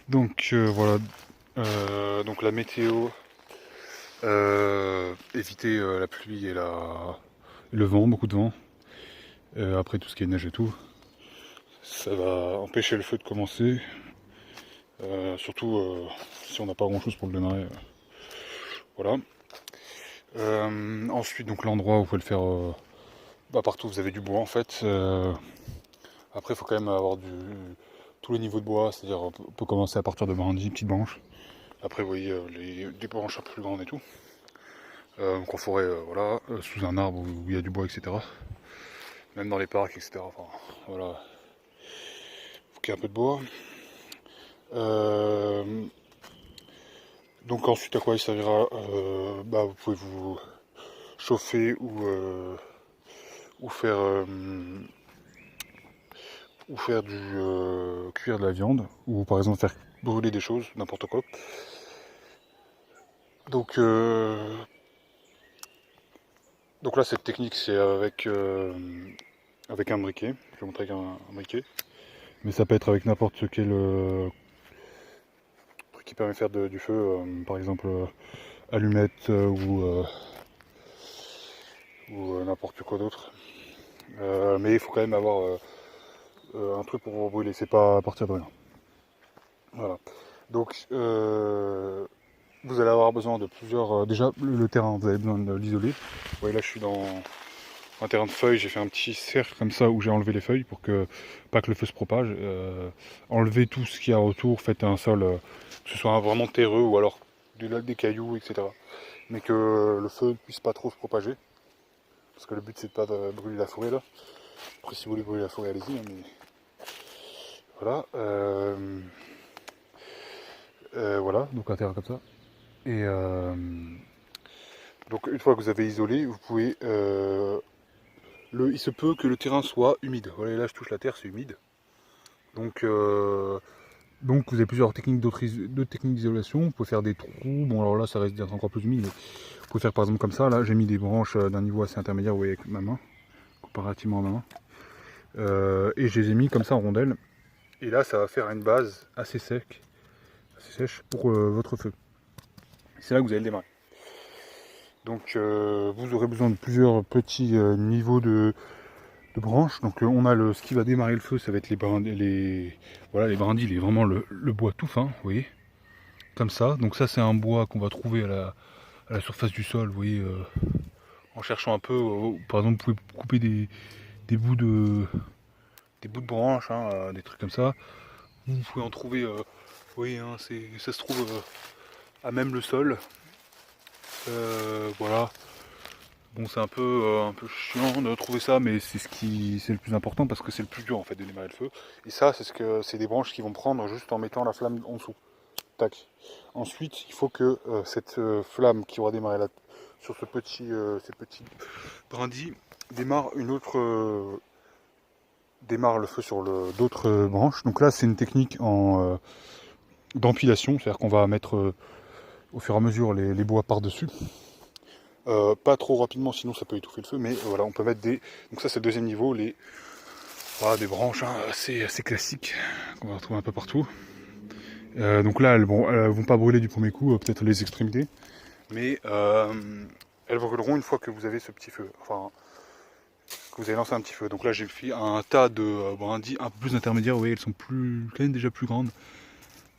Donc voilà, donc la météo, éviter la pluie et le vent, beaucoup de vent. Après tout ce qui est neige et tout, ça va empêcher le feu de commencer. Surtout si on n'a pas grand chose pour le démarrer. Voilà. Ensuite donc l'endroit où vous pouvez le faire partout, vous avez du bois en fait. Après il faut quand même avoir tous les niveaux de bois, c'est-à-dire on peut commencer à partir de brindilles, petites branches. Après vous voyez des branches un peu plus grandes et tout. Donc en forêt, voilà, sous un arbre où il y a du bois, etc. Même dans les parcs, etc. Enfin, voilà, faut qu'il y ait un peu de bois. Donc ensuite, à quoi il servira vous pouvez vous chauffer ou faire cuire de la viande, ou par exemple faire brûler des choses, n'importe quoi. Donc, donc là, cette technique, c'est avec un briquet. Je vais vous montrer avec un briquet. Mais ça peut être avec n'importe quel truc qui permet de faire du feu, par exemple allumettes ou n'importe quoi d'autre. Mais il faut quand même avoir un truc pour vous brûler, c'est pas à partir de rien. Voilà. Donc vous allez avoir besoin de plusieurs. Déjà le terrain, vous avez besoin de l'isoler. Vous voyez là je suis dans un terrain de feuilles, j'ai fait un petit cercle comme ça où j'ai enlevé les feuilles pour que pas que le feu se propage. Enlevez tout ce qu'il y a autour, faites un sol que ce soit vraiment terreux ou alors des cailloux, etc. Mais que le feu ne puisse pas trop se propager. Parce que le but c'est de pas de brûler la forêt là. Après si vous voulez brûler la forêt allez-y, hein, mais voilà. Voilà, donc un terrain comme ça. Et donc une fois que vous avez isolé, vous pouvez il se peut que le terrain soit humide. Voilà, là je touche la terre, c'est humide. Donc, donc vous avez plusieurs techniques d'autres techniques d'isolation. Vous pouvez faire des trous. Bon alors là ça risque d'être encore plus humide. Mais vous pouvez faire par exemple comme ça. Là j'ai mis des branches d'un niveau assez intermédiaire, vous voyez avec ma main, comparativement à ma main. Et je les ai mis comme ça en rondelles. Et là ça va faire une base assez sèche pour votre feu. C'est là que vous allez le démarrer. Donc vous aurez besoin de plusieurs petits niveaux de branches. Donc on a ce qui va démarrer le feu, ça va être voilà, les brindilles, vraiment le bois tout fin, vous voyez, comme ça. Donc ça c'est un bois qu'on va trouver à la surface du sol, vous voyez, en cherchant un peu. Par exemple, vous pouvez couper des bouts de branches, hein, des trucs comme ça. Vous pouvez en trouver, vous voyez, hein, ça se trouve à même le sol. Voilà. Bon, c'est un peu chiant de trouver ça, mais c'est le plus important parce que c'est le plus dur en fait de démarrer le feu. Et ça, c'est des branches qui vont prendre juste en mettant la flamme en dessous. Tac. Ensuite, il faut que cette flamme qui aura démarré là, sur ces petits brindilles démarre démarre le feu sur d'autres branches. Donc là, c'est une technique d'empilation, c'est-à-dire qu'on va mettre au fur et à mesure les bois par-dessus. Pas trop rapidement, sinon ça peut étouffer le feu, mais voilà, on peut mettre des. Donc ça c'est le deuxième niveau, voilà, des branches hein, assez classiques qu'on va retrouver un peu partout. Donc là, elles vont pas brûler du premier coup, peut-être les extrémités, mais elles brûleront une fois que vous avez ce petit feu. Enfin, que vous avez lancé un petit feu. Donc là, j'ai fait un tas de brindilles un peu plus intermédiaires. Vous voyez, elles sont quand même déjà plus grandes,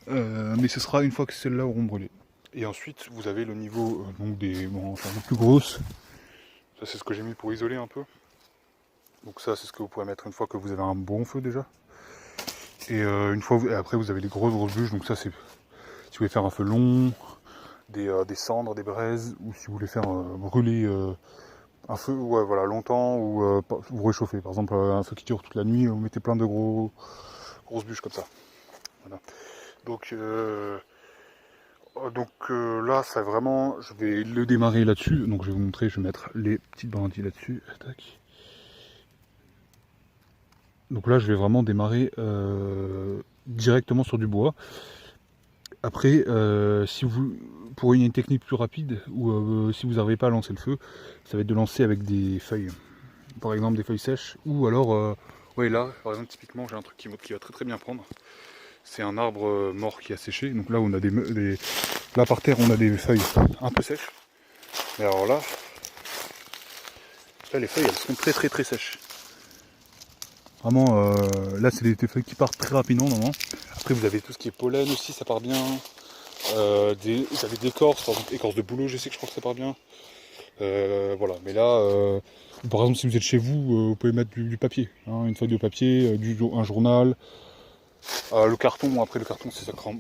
mais ce sera une fois que celles-là auront brûlé. Et ensuite, vous avez le niveau donc des branches un peu plus grosses. Ça, c'est ce que j'ai mis pour isoler un peu. Donc ça, c'est ce que vous pourrez mettre une fois que vous avez un bon feu déjà. Et après, vous avez les grosses bûches. Donc ça, c'est si vous voulez faire un feu long, des cendres, des braises, ou si vous voulez faire brûler un feu, ouais, voilà, longtemps, ou vous réchauffez. Par exemple, un feu qui dure toute la nuit, vous mettez plein de grosses bûches comme ça. Voilà. Donc là, ça vraiment, je vais le démarrer là-dessus. Donc je vais vous montrer, je vais mettre les petites brindilles là-dessus. Tac. Donc là, je vais vraiment démarrer directement sur du bois. Après, si vous pour une technique plus rapide, ou si vous n'arrivez pas à lancer le feu, ça va être de lancer avec des feuilles. Par exemple, des feuilles sèches. Ou alors, ouais, là, par exemple, typiquement, j'ai un truc qui va très très bien prendre. c'est un arbre mort qui a séché. Donc là, on a là par terre, on a des feuilles un peu sèches. Mais alors là, les feuilles, elles sont très sèches. Vraiment, là, c'est des feuilles qui partent très rapidement, normalement. Après, vous avez tout ce qui est pollen aussi, ça part bien. Vous avez des écorces, par exemple, écorce de bouleau, je sais que je crois que ça part bien. Voilà, mais là, par exemple, si vous êtes chez vous, vous pouvez mettre du papier, hein, une feuille de papier, un journal. Le carton, après le carton, c'est quand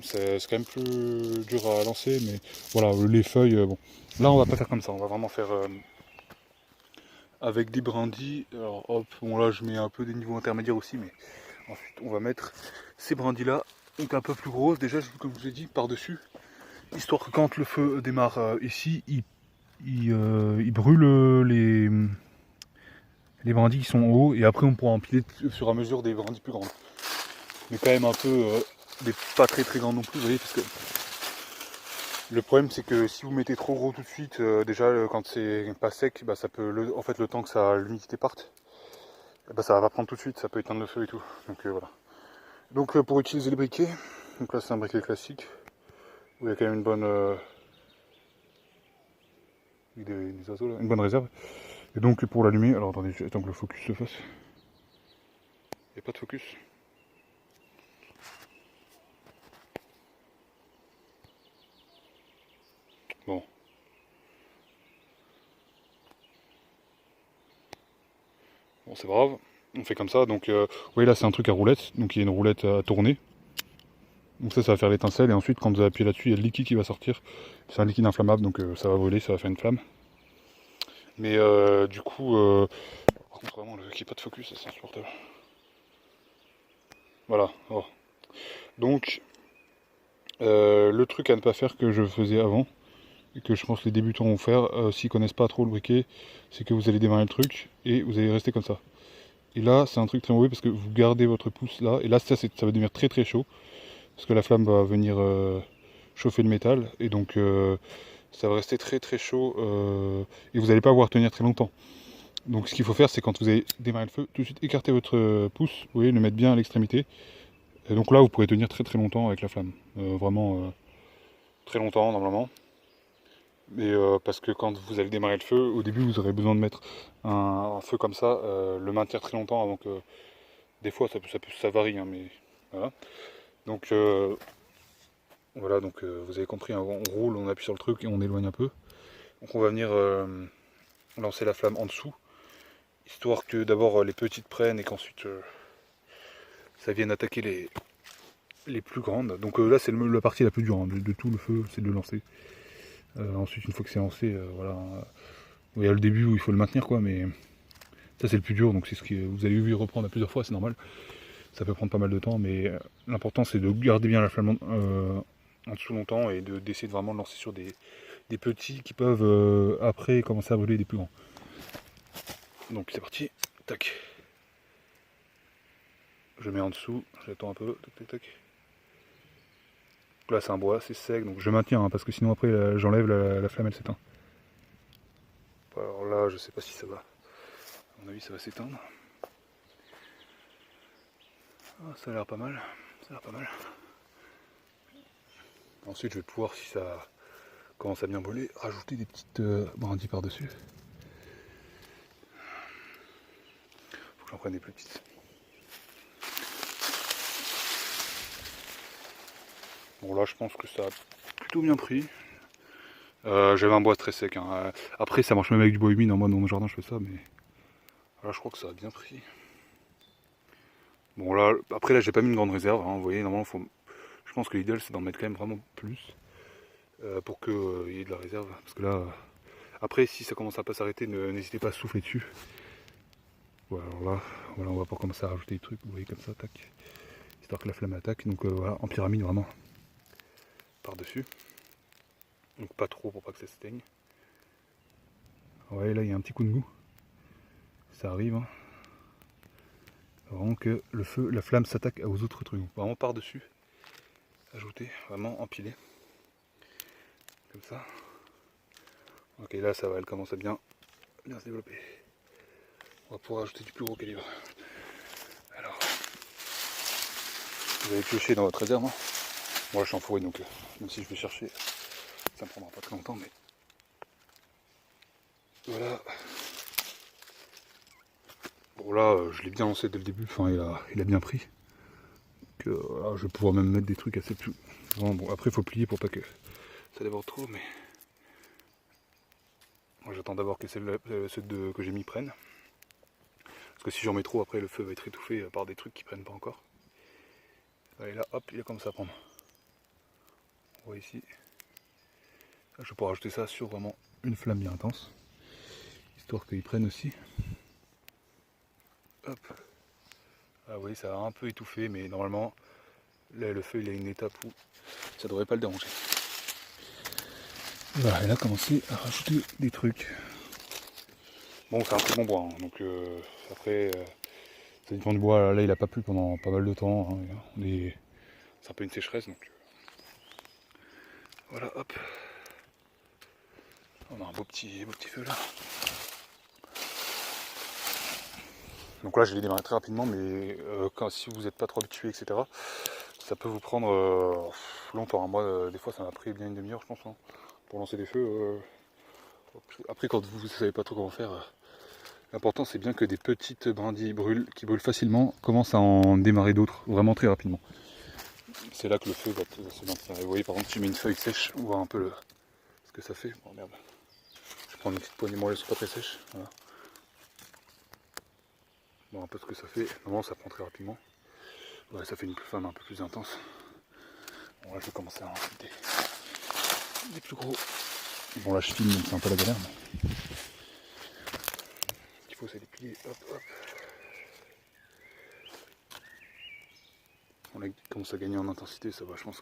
même plus dur à lancer, mais voilà, les feuilles, bon. Là, on va pas faire comme ça, on va vraiment faire avec des brindilles. Alors hop, bon là, je mets un peu des niveaux intermédiaires aussi, mais ensuite, on va mettre ces brindilles-là, donc un peu plus grosses, déjà, comme je vous ai dit, par-dessus, histoire que quand le feu démarre ici, il brûle les brindilles qui sont en haut, et après, on pourra empiler au fur et à mesure des brindilles plus grandes. Mais quand même un peu, pas très grandes non plus, vous voyez, parce que le problème c'est que si vous mettez trop gros tout de suite, déjà quand c'est pas sec, bah, ça peut, en fait le temps que l'humidité parte, bah, ça va pas prendre tout de suite, ça peut éteindre le feu et tout. Donc voilà. Donc pour utiliser les briquets, donc là c'est un briquet classique, où il y a quand même une bonne, des oiseaux, là, une bonne réserve. Et donc pour l'allumer, alors attendez, j'attends que le focus se fasse. Il n'y a pas de focus. Bon. Bon, c'est grave, on fait comme ça. Donc, vous voyez là, c'est un truc à roulette. Donc, il y a une roulette à tourner. Donc, ça va faire l'étincelle. Et ensuite, quand vous appuyez là-dessus, il y a le liquide qui va sortir. C'est un liquide inflammable, donc ça va brûler, ça va faire une flamme. Mais du coup, par contre, vraiment, qu'il n'y ait pas de focus, c'est insupportable. Voilà. Oh. Donc, le truc à ne pas faire que je faisais avant, et que je pense que les débutants vont faire, s'ils connaissent pas trop le briquet, c'est que vous allez démarrer le truc et vous allez rester comme ça. Et là, c'est un truc très mauvais parce que vous gardez votre pouce là, et là, ça va devenir très chaud, parce que la flamme va venir chauffer le métal, et donc ça va rester très chaud, et vous n'allez pas pouvoir tenir très longtemps. Donc ce qu'il faut faire, c'est quand vous allez démarrer le feu, tout de suite écarter votre pouce, vous voyez, le mettre bien à l'extrémité. Et donc là, vous pourrez tenir très longtemps avec la flamme. Vraiment très longtemps, normalement. Mais parce que quand vous allez démarrer le feu, au début, vous aurez besoin de mettre un feu comme ça, le maintenir très longtemps avant que... Des fois, ça varie, hein, mais voilà. Donc, voilà, donc vous avez compris, hein, on roule, on appuie sur le truc et on éloigne un peu. Donc on va venir lancer la flamme en dessous, histoire que d'abord les petites prennent et qu'ensuite ça vienne attaquer les plus grandes. Donc là, c'est la partie la plus dure hein, de tout le feu, c'est de le lancer. Ensuite, une fois que c'est lancé, voilà. Il y a le début où il faut le maintenir, quoi, mais ça, c'est le plus dur. Donc, c'est ce que vous allez lui reprendre à plusieurs fois, c'est normal. Ça peut prendre pas mal de temps, mais l'important, c'est de garder bien la flamme en dessous longtemps et d'essayer de vraiment le lancer sur des petits qui peuvent après commencer à brûler des plus grands. Donc, c'est parti. Tac. Je mets en dessous, j'attends un peu. Tac. Là, c'est un bois, c'est sec, donc je maintiens, hein, parce que sinon, après, j'enlève, la flamme, elle s'éteint. Alors là, je sais pas si ça va. À mon avis, ça va s'éteindre. Ah, ça a l'air pas mal. Ensuite, je vais pouvoir, si ça commence à bien brûler, rajouter des petites brindilles par-dessus. Faut que j'en prenne des plus petites. Bon, là, je pense que ça a plutôt bien pris. J'avais un bois très sec. Hein. Après, ça marche même avec du bois humide. Moi, dans mon jardin, je fais ça, mais là, je crois que ça a bien pris. Bon, là, après, là, j'ai pas mis une grande réserve. Hein. Vous voyez, normalement, je pense que l'idéal, c'est d'en mettre quand même vraiment plus pour qu'il y ait de la réserve. Parce que là, après, si ça commence à pas s'arrêter, n'hésitez pas à souffler dessus. Voilà, alors là, voilà, on va pas commencer à rajouter des trucs. Vous voyez, comme ça, tac. Histoire que la flamme attaque. Donc, voilà, en pyramide, vraiment. Par-dessus. Donc, pas trop pour pas que ça s'éteigne. Ouais, là, il y a un petit coup de mou. Ça arrive. Hein. Vraiment que le feu, la flamme s'attaque aux autres trucs. Vraiment par-dessus. Ajouter, vraiment empiler. Comme ça. Ok, là ça va, elle commence à bien se développer. On va pouvoir ajouter du plus gros calibre. Alors, vous avez pioché dans votre réserve. Hein. Moi je suis en forêt donc même si je vais chercher, ça me prendra pas très longtemps mais voilà. Bon là je l'ai bien lancé dès le début, enfin il a bien pris. Donc, voilà, je vais pouvoir même mettre des trucs assez plus. Bon après il faut plier pour pas que ça déborde trop mais. Moi j'attends d'abord que ceux que j'ai mis prennent. Parce que si j'en mets trop après le feu va être étouffé par des trucs qui prennent pas encore. Et là hop il a commencé à prendre. On voit ici. Là, je vais pouvoir rajouter ça sur vraiment une flamme bien intense. Histoire qu'ils prennent aussi. Hop. Ah oui ça a un peu étouffé mais normalement là, le feu il a une étape où ça devrait pas le déranger. Voilà, et là commencer à rajouter des trucs. Bon c'est un très bon bois hein, donc après ça dépend du bois, là il a pas plu pendant pas mal de temps, hein. C'est un peu une sécheresse donc voilà hop. On a un beau petit feu là. Donc là je l'ai démarré très rapidement mais si vous n'êtes pas trop habitué etc. Ça peut vous prendre longtemps. Hein. Moi des fois ça m'a pris bien une demi-heure je pense hein, pour lancer des feux. Après quand vous ne savez pas trop comment faire, l'important c'est bien que des petites brindilles qui brûlent facilement commencent à en démarrer d'autres vraiment très rapidement. C'est là que le feu va se maintenir. Vous voyez par exemple si je mets une feuille sèche, on voit un peu ce que ça fait. Oh merde. Je vais prendre une petite poignée, moi elles sont pas très sèches. Voilà. Bon, un peu ce que ça fait. Normalement ça prend très rapidement. Ouais, ça fait une flamme un peu plus intense. Bon là je vais commencer à en faire des plus gros. Bon là je filme donc c'est un peu la galère. Mais... ce qu'il faut c'est les plier. Hop hop. On a commencé à gagner en intensité, ça va, je pense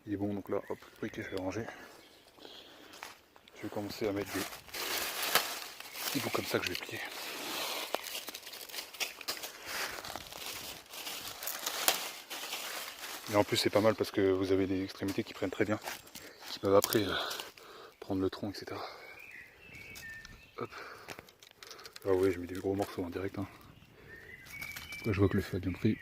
qu'il est bon. Donc là hop, le briquet je vais ranger. Je vais commencer à mettre des bouts comme ça que je vais plier. Et en plus c'est pas mal parce que vous avez des extrémités qui prennent très bien, qui peuvent après prendre le tronc, etc. Hop. Ah oui, je mets des gros morceaux en direct. Hein. Là, je vois que le feu a bien pris.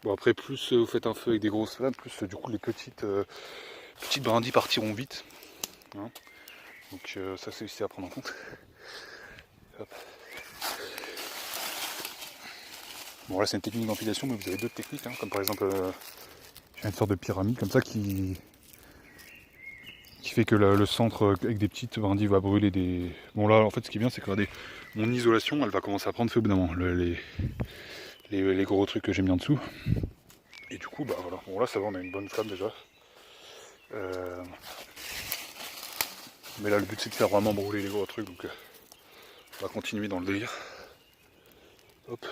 Bon après plus vous faites un feu avec des grosses flammes, plus du coup les petites brindilles partiront vite. Hein. Donc ça c'est aussi à prendre en compte. Hop. Bon là c'est une technique d'empilation mais vous avez d'autres techniques, hein, comme par exemple j'ai une sorte de pyramide comme ça qui fait que le centre avec des petites brindilles va brûler des... Bon là en fait ce qui est bien c'est que regardez, mon isolation elle va commencer à prendre feu au bout d'un moment, les gros trucs que j'ai mis en dessous. Et du coup bah voilà, bon là ça va, on a une bonne flamme déjà. Mais là le but c'est de faire vraiment brûler les gros trucs donc on va continuer dans le délire. Hop.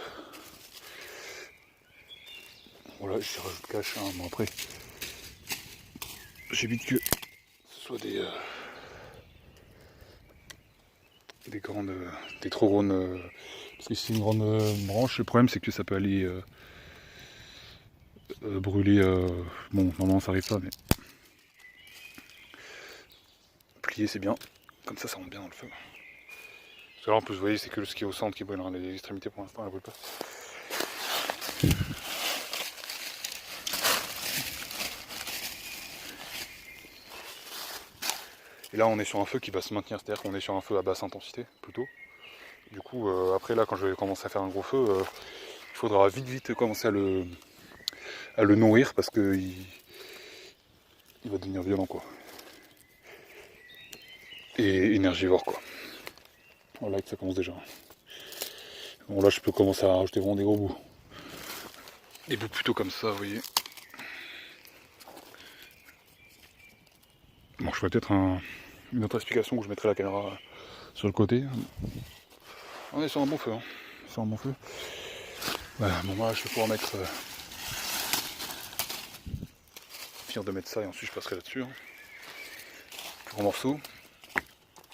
Voilà, j'y rajoute cache, hein. Bon après j'évite que ce soit des grandes, des trop grandes, parce que si c'est une grande branche, le problème c'est que ça peut aller brûler, bon normalement ça arrive pas mais plier c'est bien, comme ça rentre bien dans le feu. Parce que là en plus vous voyez c'est que ce qui est au centre qui brûle, hein. Les extrémités pour l'instant elles brûlent pas. Et là on est sur un feu qui va se maintenir, c'est-à-dire qu'on est sur un feu à basse intensité plutôt. Du coup après là quand je vais commencer à faire un gros feu, il faudra vite commencer à le nourrir parce que il va devenir violent quoi. Et énergivore quoi. Voilà que ça commence déjà. Bon là je peux commencer à rajouter vraiment des gros bouts. Des bouts plutôt comme ça, vous voyez. Bon je ferai peut-être une autre explication où je mettrai la caméra sur le côté. On est sur un bon feu, hein. Sur un bon feu. Voilà, bon là je vais pouvoir mettre finir de mettre ça et ensuite je passerai là-dessus. Hein. Gros morceau.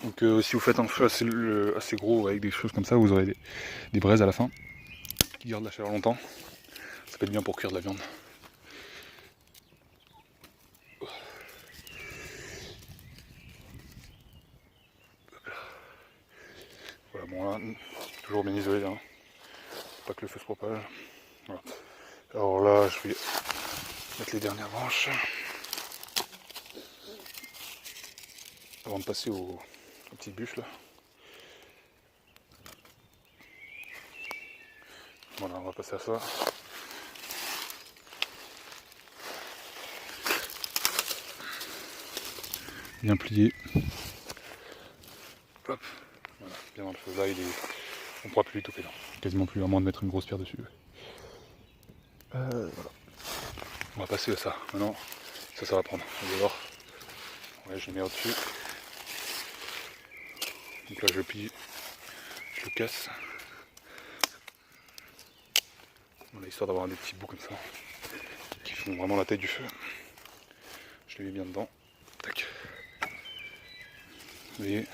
Donc si vous faites un feu assez gros avec des choses comme ça, vous aurez des braises à la fin qui gardent la chaleur longtemps. Ça peut être bien pour cuire de la viande. Voilà, bon là, toujours bien isolé. Hein. pas que le feu se propage. Voilà. Alors là, je vais mettre les dernières branches avant de passer aux petites bûches là. Voilà, on va passer à ça. Bien plié. Hop. Voilà, bien dans le feu. Là, on ne pourra plus l'étouffer là. Quasiment plus, à moins de mettre une grosse pierre dessus. Voilà. On va passer à ça. Maintenant, ça va prendre. On va voir. Ouais, je le mets au-dessus. Donc là, je le plie. Je le casse. Voilà, histoire d'avoir des petits bouts comme ça. Qui font vraiment la taille du feu. Je les mets bien dedans. Tac. Vous voyez.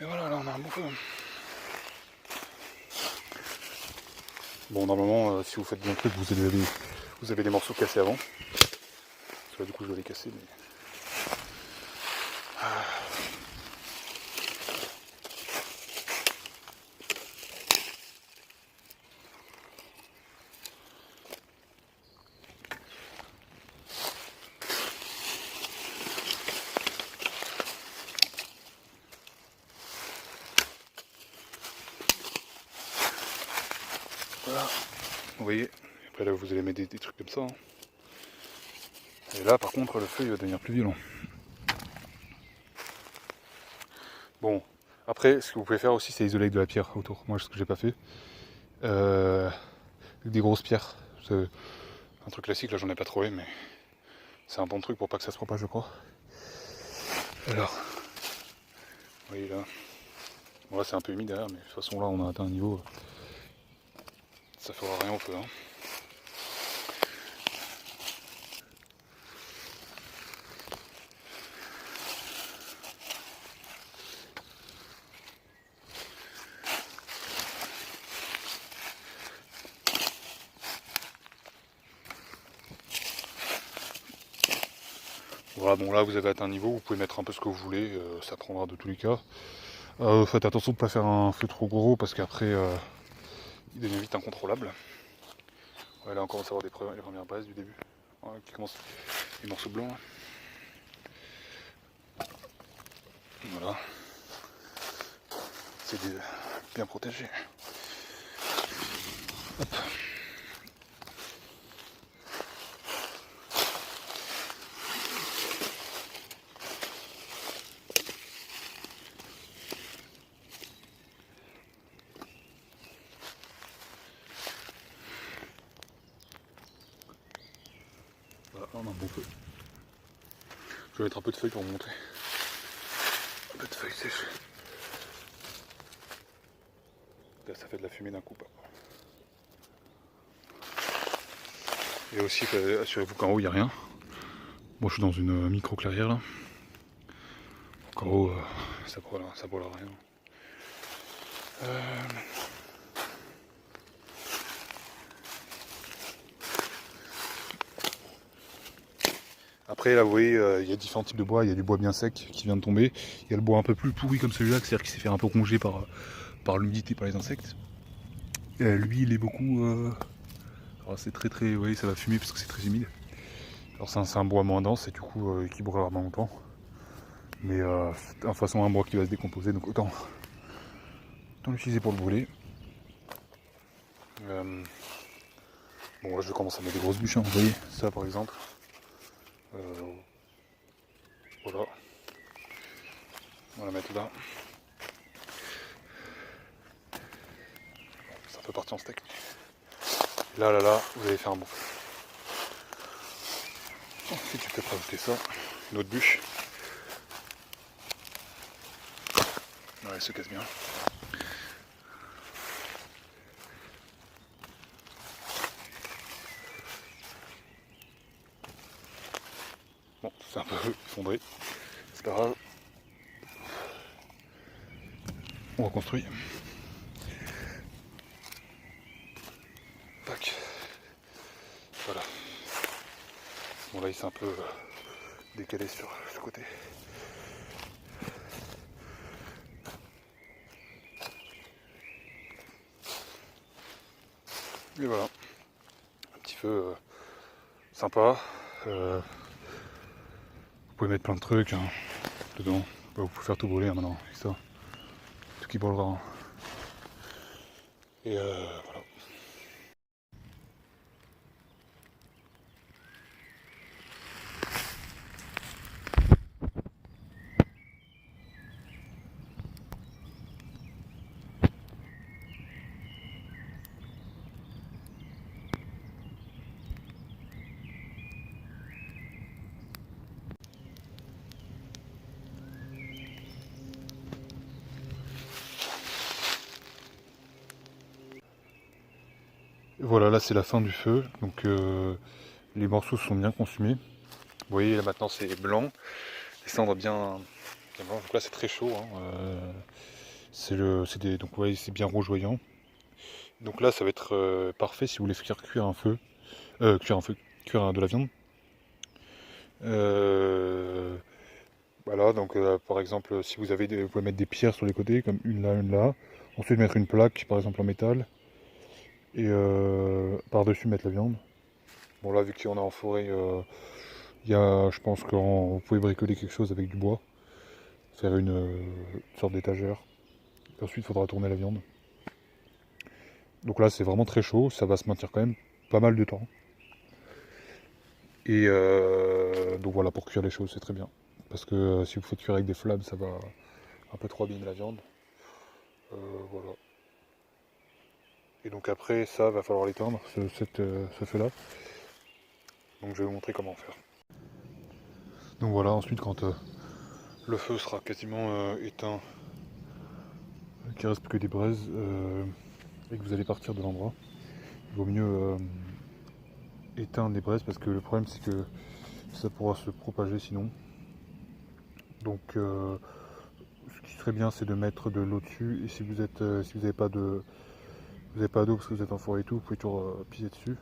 Et voilà, là on a un bon feu. Bon, normalement, si vous faites bien le truc, vous avez des morceaux cassés avant. Parce que là, du coup, je vais les casser. Mais... Voilà, vous voyez, après là vous allez mettre des trucs comme ça. Hein. Et là par contre le feu il va devenir plus violent. Bon, après ce que vous pouvez faire aussi c'est isoler avec de la pierre autour. Moi ce que j'ai pas fait. Avec des grosses pierres. C'est un truc classique, là j'en ai pas trouvé mais c'est un bon truc pour pas que ça se propage je crois. Alors, vous voyez là. Bon là c'est un peu humide derrière mais de toute façon là on a atteint un niveau. Ça fera rien au feu. Hein. Voilà, bon là vous avez atteint un niveau, vous pouvez mettre un peu ce que vous voulez, ça prendra de tous les cas. Faites attention de ne pas faire un feu trop gros parce qu'après il devient vite incontrôlable. Ouais, là on commence à avoir les premières bases du début, ouais, qui commencent les morceaux blancs. Là. Voilà, c'est bien protégé. Hop. Voilà, on a un bon feu. Je vais mettre un peu de feuilles pour vous montrer. Un peu de feuilles sèches. Là ça fait de la fumée d'un coup. Et aussi assurez-vous qu'en haut il n'y a rien. Moi je suis dans une micro clairière là. Donc en haut ça brûlera rien. Après là vous voyez il y a différents types de bois, il y a du bois bien sec qui vient de tomber, il y a le bois un peu plus pourri comme celui-là, c'est-à-dire qui s'est fait un peu ronger par l'humidité, par les insectes. Lui il est beaucoup... Alors c'est très très... Vous voyez ça va fumer parce que c'est très humide. Alors c'est un bois moins dense et du coup qui brûlera moins longtemps. Mais de toute façon un bois qui va se décomposer donc autant l'utiliser pour le brûler. Bon là je commence à mettre des grosses bûches, hein, vous voyez ça par exemple. Voilà. On va la mettre là. Ça peut partir en steak. Là, vous allez faire un bon feu. Ensuite, tu peux rajouter ça, une autre bûche. Ouais, elle se casse bien. Bon, c'est un peu effondré. C'est pas grave. On reconstruit. Tac. Voilà. Bon là il s'est un peu décalé sur ce côté. Et voilà, un petit feu sympa. Vous pouvez mettre plein de trucs hein, dedans. Bah, vous pouvez faire tout brûler hein, maintenant, c'est ça. Tout qui brûlera. Hein. Et voilà. Voilà, là c'est la fin du feu, donc les morceaux sont bien consumés. Vous voyez là maintenant c'est blanc, les cendres bien blanches, donc là c'est très chaud. Hein. Donc vous voyez c'est bien rougeoyant. Donc là ça va être parfait si vous voulez faire cuire un feu, cuire de la viande. Voilà, donc par exemple si vous avez vous pouvez mettre des pierres sur les côtés, comme une là. Ensuite mettre une plaque par exemple en métal. Et par-dessus mettre la viande. Bon là vu qu'on est en forêt, il y a, je pense que vous pouvez bricoler quelque chose avec du bois. Faire une sorte d'étagère. Ensuite il faudra tourner la viande. Donc là c'est vraiment très chaud, ça va se maintenir quand même pas mal de temps. Et donc voilà, pour cuire les choses c'est très bien. Parce que si vous faites cuire avec des flammes ça va un peu trop abîmer la viande. Voilà. Et donc après ça va falloir l'éteindre, ce feu là. Donc je vais vous montrer comment faire. Donc voilà, ensuite quand le feu sera quasiment éteint, qu'il ne reste plus que des braises, et que vous allez partir de l'endroit, il vaut mieux éteindre les braises parce que le problème c'est que ça pourra se propager sinon. Donc ce qui serait bien c'est de mettre de l'eau dessus, et si vous n'avez pas d'eau parce que vous êtes en forêt et tout, vous pouvez toujours piser dessus.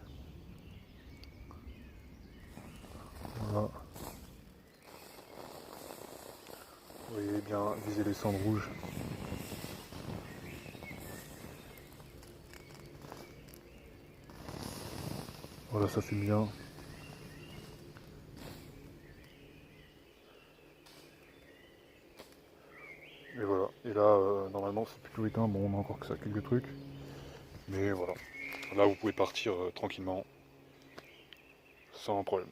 Voilà. Vous voyez bien viser les cendres rouges. Voilà, ça fume bien. Et voilà. Et là, normalement, c'est plutôt éteint. Bon, on a encore que ça, quelques trucs. Mais voilà. Là, vous pouvez partir tranquillement, sans problème.